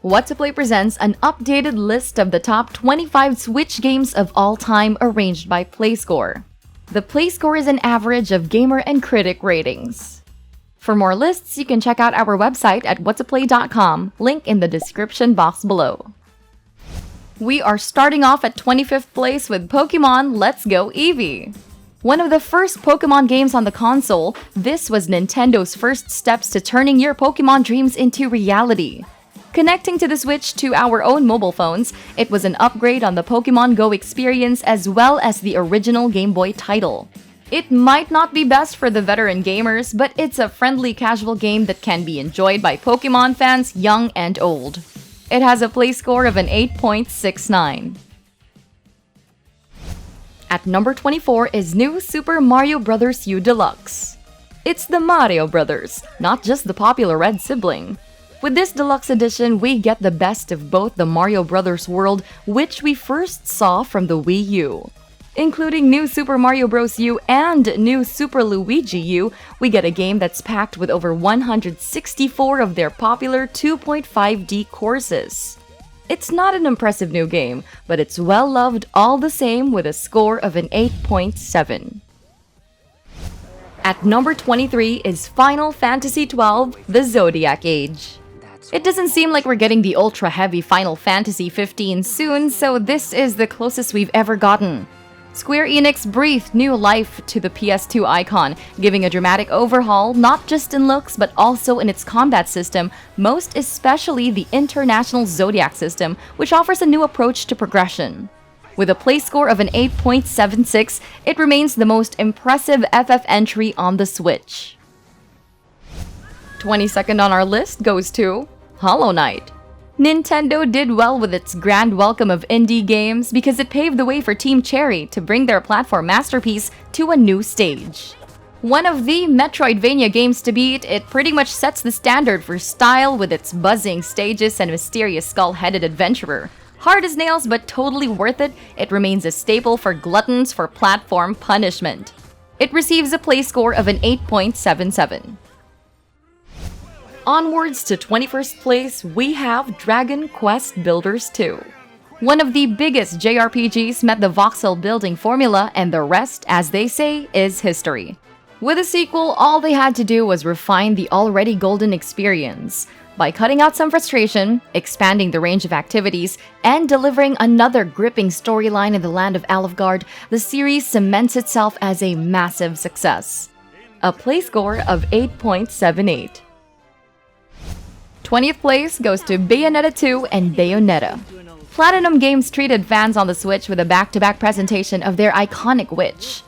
What to Play presents an updated list of the top 25 Switch games of all time arranged by playscore. The playscore is an average of gamer and critic ratings. For more lists, you can check out our website at whattoplay.com, link in the description box below. We are starting off at 25th place with Pokémon Let's Go Eevee. One of the first Pokémon games on the console, this was Nintendo's first steps to turning your Pokémon dreams into reality. Connecting to the Switch to our own mobile phones, it was an upgrade on the Pokémon Go experience as well as the original Game Boy title. It might not be best for the veteran gamers, but it's a friendly casual game that can be enjoyed by Pokémon fans young and old. It has a play score of an 8.69. At number 24 is New Super Mario Bros. U Deluxe. It's the Mario Brothers, not just the popular red sibling. With this deluxe edition, we get the best of both the Mario Brothers world, which we first saw from the Wii U. Including New Super Mario Bros. U and New Super Luigi U, we get a game that's packed with over 164 of their popular 2.5D courses. It's not an impressive new game, but it's well loved all the same with a score of an 8.7. At number 23 is Final Fantasy XII: The Zodiac Age. It doesn't seem like we're getting the ultra-heavy Final Fantasy 15 soon, so this is the closest we've ever gotten. Square Enix breathed new life to the PS2 icon, giving a dramatic overhaul not just in looks but also in its combat system, most especially the International Zodiac system, which offers a new approach to progression. With a play score of an 8.76, it remains the most impressive FF entry on the Switch. 22nd on our list goes to Hollow Knight. Nintendo did well with its grand welcome of indie games because it paved the way for Team Cherry to bring their platform masterpiece to a new stage. One of the Metroidvania games to beat, it pretty much sets the standard for style with its buzzing stages and mysterious skull-headed adventurer. Hard as nails but totally worth it, it remains a staple for gluttons for platform punishment. It receives a play score of an 8.77. Onwards to 21st place, we have Dragon Quest Builders 2. One of the biggest JRPGs met the voxel building formula, and the rest, as they say, is history. With a sequel, all they had to do was refine the already golden experience. By cutting out some frustration, expanding the range of activities, and delivering another gripping storyline in the land of Alfgard, the series cements itself as a massive success. A play score of 8.78. 20th place goes to Bayonetta 2 and Bayonetta. Platinum Games treated fans on the Switch with a back-to-back presentation of their iconic witch.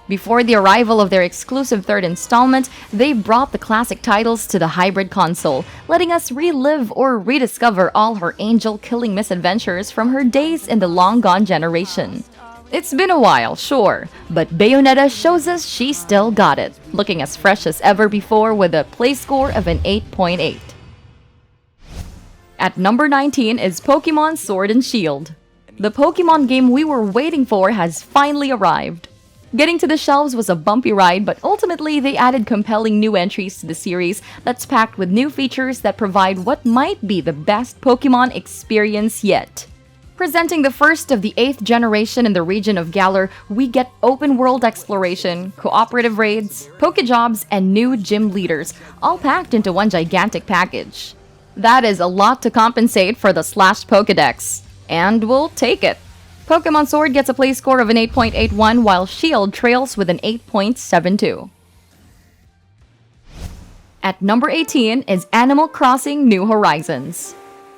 Before the arrival of their exclusive third installment, they brought the classic titles to the hybrid console, letting us relive or rediscover all her angel-killing misadventures from her days in the long-gone generation. It's been a while, sure, but Bayonetta shows us she still got it, looking as fresh as ever before with a play score of an 8.8. At number 19 is Pokémon Sword and Shield. The Pokémon game we were waiting for has finally arrived. Getting to the shelves was a bumpy ride, but ultimately they added compelling new entries to the series that's packed with new features that provide what might be the best Pokémon experience yet. Presenting the first of the 8th generation in the region of Galar, we get open-world exploration, cooperative raids, Pokejobs, and new gym leaders, all packed into one gigantic package. That is a lot to compensate for the slashed Pokedex, and we'll take it. Pokémon Sword gets a play score of an 8.81 while Shield trails with an 8.72. At number 18 is Animal Crossing New Horizons.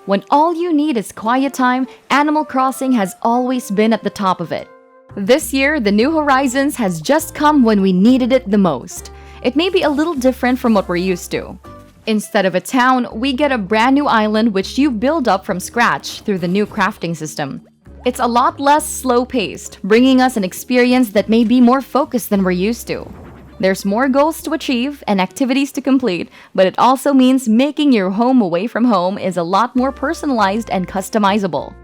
When all you need is quiet time, Animal Crossing has always been at the top of it. This year, the New Horizons has just come when we needed it the most. It may be a little different from what we're used to. Instead of a town, we get a brand new island which you build up from scratch through the new crafting system. It's a lot less slow-paced, bringing us an experience that may be more focused than we're used to. There's more goals to achieve and activities to complete, but it also means making your home away from home is a lot more personalized and customizable.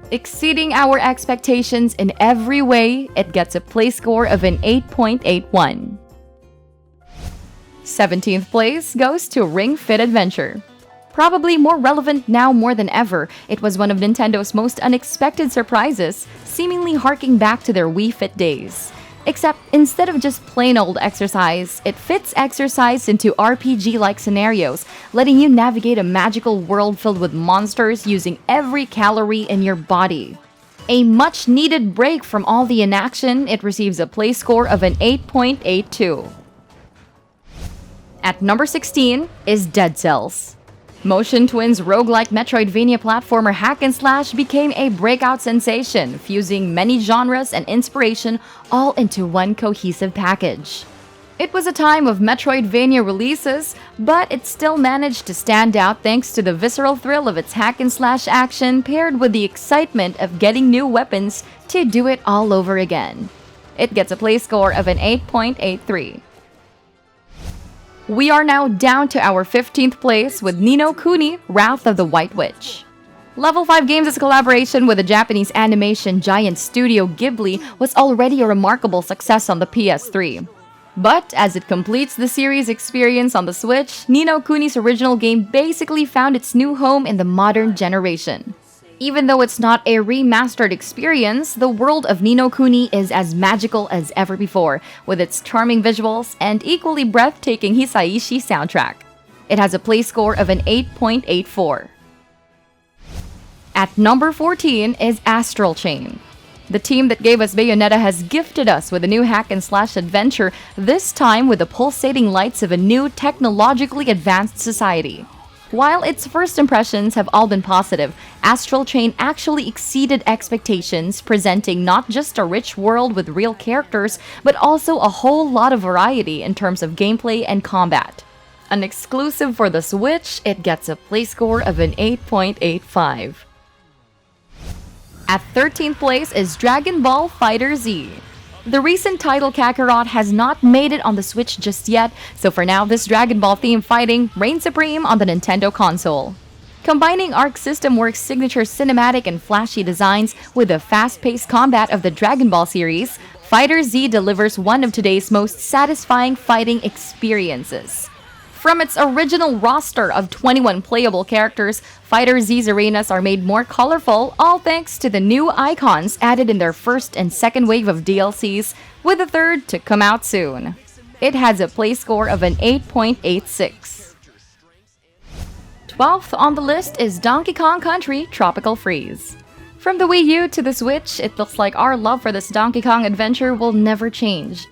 Exceeding our expectations in every way, it gets a play score of an 8.81. 17th place goes to Ring Fit Adventure. Probably more relevant now more than ever, it was one of Nintendo's most unexpected surprises, seemingly harking back to their Wii Fit days. Except instead of just plain old exercise, it fits exercise into RPG-like scenarios, letting you navigate a magical world filled with monsters using every calorie in your body. A much-needed break from all the inaction, it receives a play score of an 8.82. At number 16 is Dead Cells. Motion Twin's roguelike Metroidvania platformer hack and slash became a breakout sensation, fusing many genres and inspiration all into one cohesive package. It was a time of Metroidvania releases, but it still managed to stand out thanks to the visceral thrill of its hack and slash action paired with the excitement of getting new weapons to do it all over again. It gets a play score of an 8.83. We are now down to our 15th place with Ni no Kuni, Wrath of the White Witch. Level 5 Games' collaboration with the Japanese animation giant studio Ghibli was already a remarkable success on the PS3. But as it completes the series' experience on the Switch, Ni no Kuni's original game basically found its new home in the modern generation. Even though it's not a remastered experience, the world of Ni no Kuni is as magical as ever before, with its charming visuals and equally breathtaking Hisaishi soundtrack. It has a play score of an 8.84. At number 14 is Astral Chain. The team that gave us Bayonetta has gifted us with a new hack-and-slash adventure, this time with the pulsating lights of a new technologically advanced society. While its first impressions have all been positive, Astral Chain actually exceeded expectations, presenting not just a rich world with real characters, but also a whole lot of variety in terms of gameplay and combat. An exclusive for the Switch, it gets a play score of an 8.85. At 13th place is Dragon Ball FighterZ. The recent title Kakarot has not made it on the Switch just yet, so for now this Dragon Ball themed fighting reigns supreme on the Nintendo console. Combining Arc System Works' signature cinematic and flashy designs with the fast-paced combat of the Dragon Ball series, FighterZ delivers one of today's most satisfying fighting experiences. From its original roster of 21 playable characters, FighterZ's arenas are made more colorful, all thanks to the new icons added in their first and second wave of DLCs, with the third to come out soon. It has a play score of an 8.86. 12th on the list is Donkey Kong Country Tropical Freeze. From the Wii U to the Switch, it looks like our love for this Donkey Kong adventure will never change.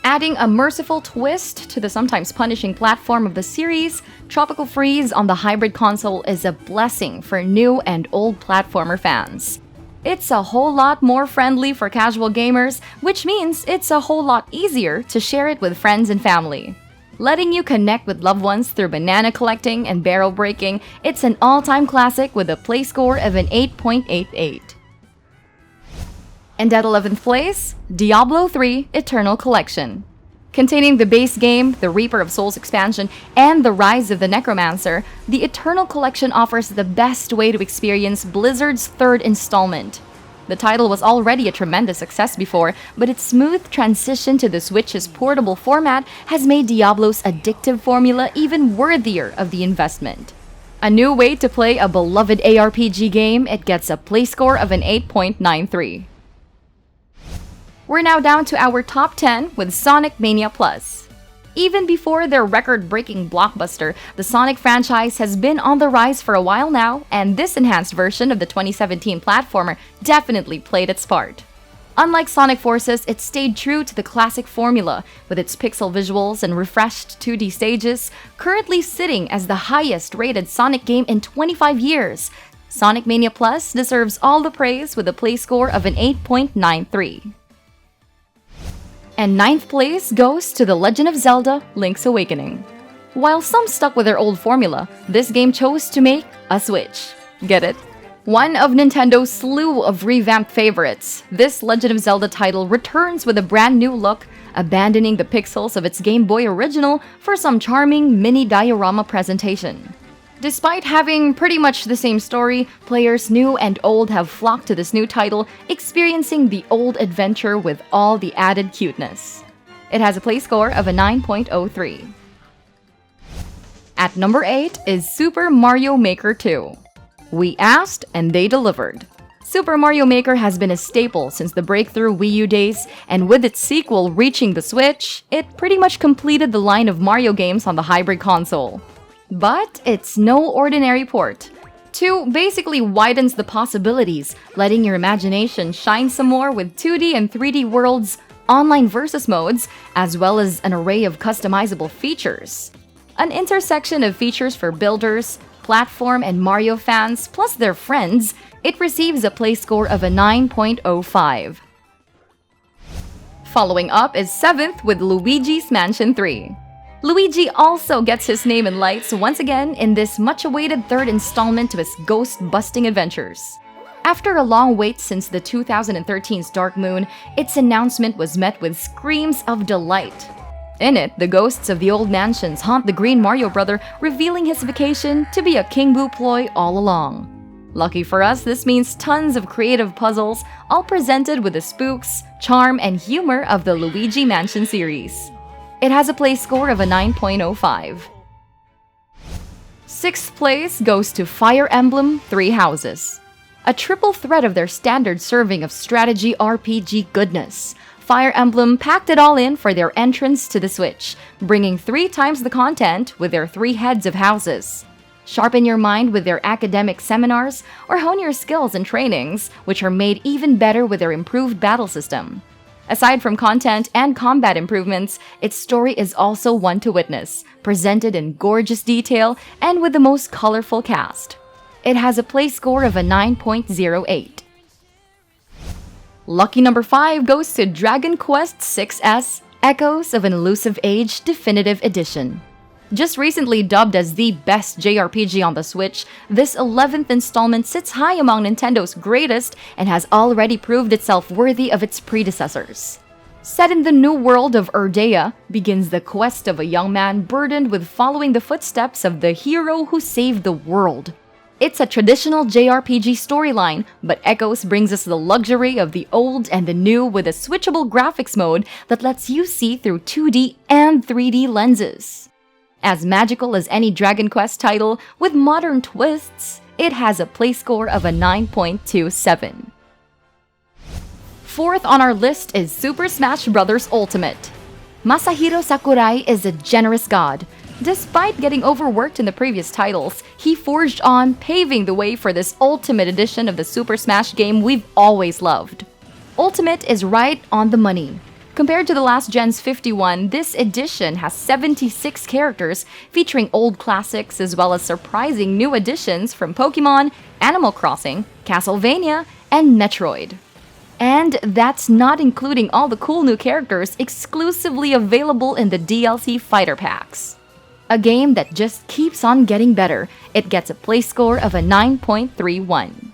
Adding a merciful twist to the sometimes punishing platform of the series, Tropical Freeze on the hybrid console is a blessing for new and old platformer fans. It's a whole lot more friendly for casual gamers, which means it's a whole lot easier to share it with friends and family. Letting you connect with loved ones through banana collecting and barrel breaking, it's an all-time classic with a play score of an 8.88. And at 11th place, Diablo 3 Eternal Collection. Containing the base game, the Reaper of Souls expansion, and the Rise of the Necromancer, the Eternal Collection offers the best way to experience Blizzard's third installment. The title was already a tremendous success before, but its smooth transition to the Switch's portable format has made Diablo's addictive formula even worthier of the investment. A new way to play a beloved ARPG game, it gets a play score of an 8.93. We're now down to our top 10 with Sonic Mania Plus. Even before their record-breaking blockbuster, the Sonic franchise has been on the rise for a while now, and this enhanced version of the 2017 platformer definitely played its part. Unlike Sonic Forces, it stayed true to the classic formula, with its pixel visuals and refreshed 2D stages, currently sitting as the highest-rated Sonic game in 25 years. Sonic Mania Plus deserves all the praise with a play score of an 8.93. And 9th place goes to The Legend of Zelda: Link's Awakening. While some stuck with their old formula, this game chose to make a switch. Get it? One of Nintendo's slew of revamped favorites, this Legend of Zelda title returns with a brand new look, abandoning the pixels of its Game Boy original for some charming mini diorama presentation. Despite having pretty much the same story, players new and old have flocked to this new title, experiencing the old adventure with all the added cuteness. It has a play score of a 9.03. At number 8 is Super Mario Maker 2. We asked and they delivered. Super Mario Maker has been a staple since the breakthrough Wii U days, and with its sequel reaching the Switch, it pretty much completed the line of Mario games on the hybrid console. But it's no ordinary port. 2 basically widens the possibilities, letting your imagination shine some more with 2D and 3D worlds, online versus modes, as well as an array of customizable features. An intersection of features for builders, platform and Mario fans, plus their friends, it receives a play score of a 9.05. Following up is 7th with Luigi's Mansion 3. Luigi also gets his name in lights once again in this much-awaited third installment to his ghost-busting adventures. After a long wait since the 2013's Dark Moon, its announcement was met with screams of delight. In it, the ghosts of the old mansions haunt the Green Mario brother, revealing his vacation to be a King Boo ploy all along. Lucky for us, this means tons of creative puzzles, all presented with the spooks, charm, and humor of the Luigi Mansion series. It has a play score of a 9.05. 6th place goes to Fire Emblem Three Houses. A triple threat of their standard serving of strategy RPG goodness, Fire Emblem packed it all in for their entrance to the Switch, bringing 3 times the content with their 3 heads of houses. Sharpen your mind with their academic seminars, or hone your skills and trainings, which are made even better with their improved battle system. Aside from content and combat improvements, its story is also one to witness, presented in gorgeous detail and with the most colorful cast. It has a play score of a 9.08. Lucky number 5 goes to Dragon Quest VI's Echoes of an Elusive Age Definitive Edition. Just recently dubbed as the best JRPG on the Switch, this 11th installment sits high among Nintendo's greatest and has already proved itself worthy of its predecessors. Set in the new world of Erdea, begins the quest of a young man burdened with following the footsteps of the hero who saved the world. It's a traditional JRPG storyline, but Echoes brings us the luxury of the old and the new with a switchable graphics mode that lets you see through 2D and 3D lenses. As magical as any Dragon Quest title, with modern twists, it has a play score of a 9.27. 4th on our list is Super Smash Bros. Ultimate. Masahiro Sakurai is a generous god. Despite getting overworked in the previous titles, he forged on, paving the way for this Ultimate edition of the Super Smash game we've always loved. Ultimate is right on the money. Compared to the last gen's 51, this edition has 76 characters featuring old classics as well as surprising new additions from Pokémon, Animal Crossing, Castlevania, and Metroid. And that's not including all the cool new characters exclusively available in the DLC fighter packs. A game that just keeps on getting better. It gets a play score of a 9.31.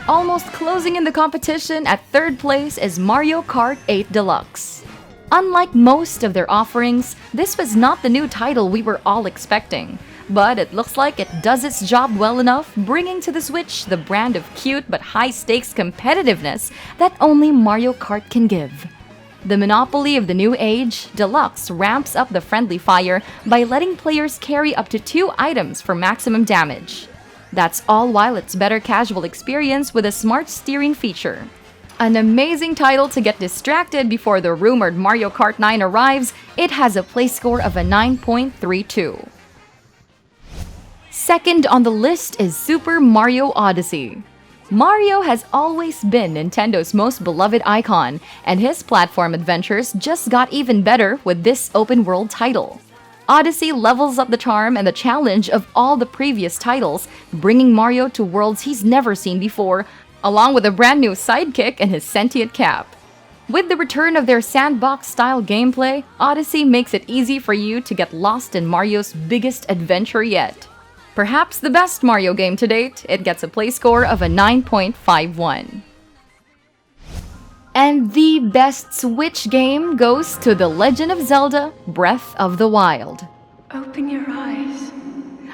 Almost closing in the competition at 3rd place is Mario Kart 8 Deluxe. Unlike most of their offerings, this was not the new title we were all expecting, but it looks like it does its job well enough, bringing to the Switch the brand of cute but high-stakes competitiveness that only Mario Kart can give. The monopoly of the new age, Deluxe ramps up the friendly fire by letting players carry up to 2 items for maximum damage. That's all while it's better casual experience with a smart steering feature. An amazing title to get distracted before the rumored Mario Kart 9 arrives, it has a play score of a 9.32. 2nd on the list is Super Mario Odyssey. Mario has always been Nintendo's most beloved icon, and his platform adventures just got even better with this open-world title. Odyssey levels up the charm and the challenge of all the previous titles, bringing Mario to worlds he's never seen before, along with a brand new sidekick and his sentient cap. With the return of their sandbox-style gameplay, Odyssey makes it easy for you to get lost in Mario's biggest adventure yet. Perhaps the best Mario game to date, it gets a play score of a 9.51. And the best Switch game goes to The Legend of Zelda: Breath of the Wild. Open your eyes.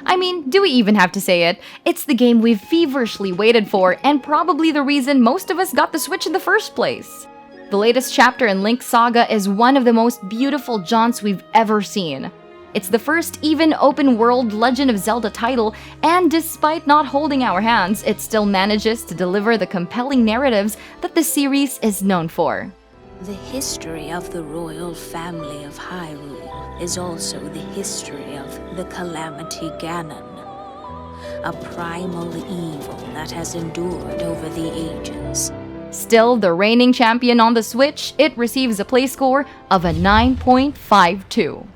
I mean, do we even have to say it? It's the game we've feverishly waited for, and probably the reason most of us got the Switch in the first place. The latest chapter in Link's saga is one of the most beautiful jaunts we've ever seen. It's the first even open-world Legend of Zelda title, and despite not holding our hands, it still manages to deliver the compelling narratives that the series is known for. The history of the royal family of Hyrule is also the history of the Calamity Ganon, a primal evil that has endured over the ages. Still the reigning champion on the Switch, it receives a play score of a 9.52.